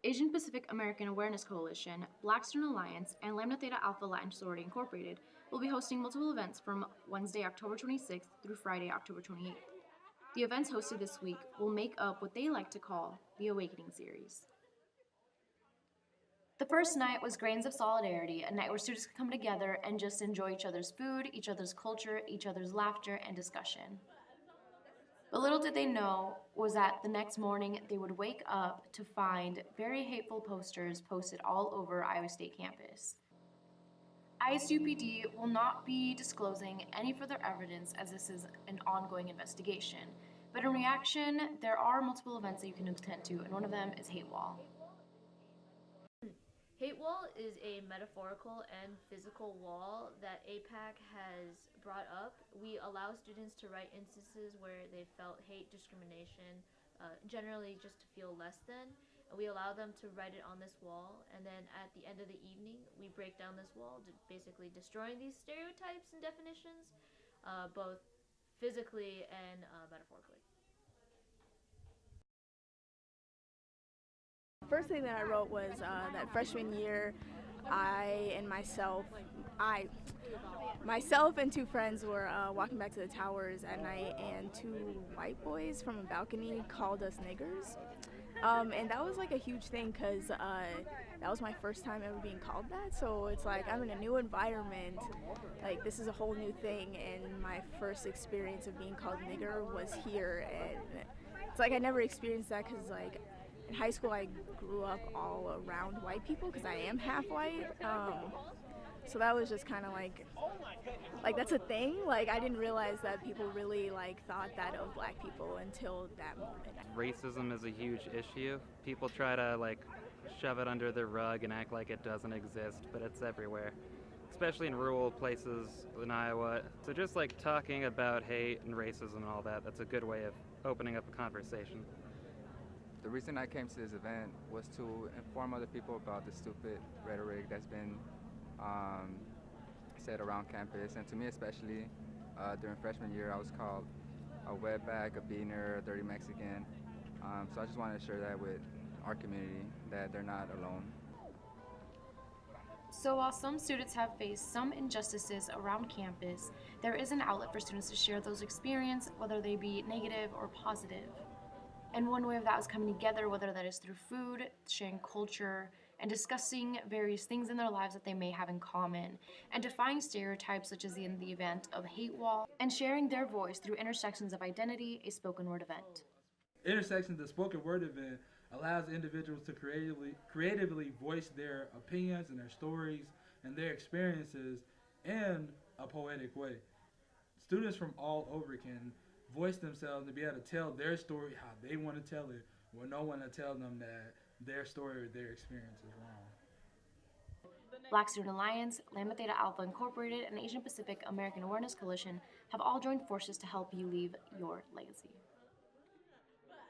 Asian Pacific American Awareness Coalition, Black Student Alliance, and Lambda Theta Alpha Latin Sorority Incorporated will be hosting multiple events from Wednesday, October 26th through Friday, October 28th. The events hosted this week will make up what they like to call the Awakening Series. The first night was Grains of Solidarity, a night where students could come together and just enjoy each other's food, each other's culture, each other's laughter, and discussion. But little did they know was that the next morning they would wake up to find very hateful posters posted all over Iowa State campus. ISUPD will not be disclosing any further evidence as this is an ongoing investigation. But in reaction, there are multiple events that you can attend to, and one of them is Hate Wall. Hate Wall is a metaphorical and physical wall that APAC has brought up. We allow students to write instances where they felt hate, discrimination, generally just to feel less than. And we allow them to write it on this wall, and then at the end of the evening, we break down this wall, basically destroying these stereotypes and definitions, both physically and metaphorically. First thing that I wrote was that freshman year, myself and two friends were walking back to the towers at night, and two white boys from a balcony called us niggers. And that was like a huge thing because that was my first time ever being called that. So it's like I'm in a new environment, like this is a whole new thing, and my first experience of being called nigger was here. And it's like I never experienced that because like in high school I grew up all around white people because I am half white. So that was just kind of like that's a thing. Like I didn't realize that people really like thought that of black people until that moment. Racism is a huge issue. People try to like shove it under the rug and act like it doesn't exist, but it's everywhere, especially in rural places in Iowa. So just like talking about hate and racism and all that, that's a good way of opening up a conversation. The reason I came to this event was to inform other people about the stupid rhetoric that's been said around campus, and to me especially, during freshman year I was called a wetback, a beaner, a dirty Mexican. So I just wanted to share that with our community, that they're not alone. So while some students have faced some injustices around campus, there is an outlet for students to share those experiences, whether they be negative or positive. And one way of that is coming together, whether that is through food, sharing culture, and discussing various things in their lives that they may have in common, and defying stereotypes such as in the event of Hate Wall, and sharing their voice through Intersections of Identity, a spoken word event. Intersections, the spoken word event, allows individuals to creatively voice their opinions and their stories and their experiences in a poetic way. Students from all over can voice themselves to be able to tell their story how they want to tell it, with no one to tell them that their story or their experience is wrong. Black Student Alliance, Lambda Theta Alpha Incorporated, and Asian Pacific American Awareness Coalition have all joined forces to help you leave your legacy.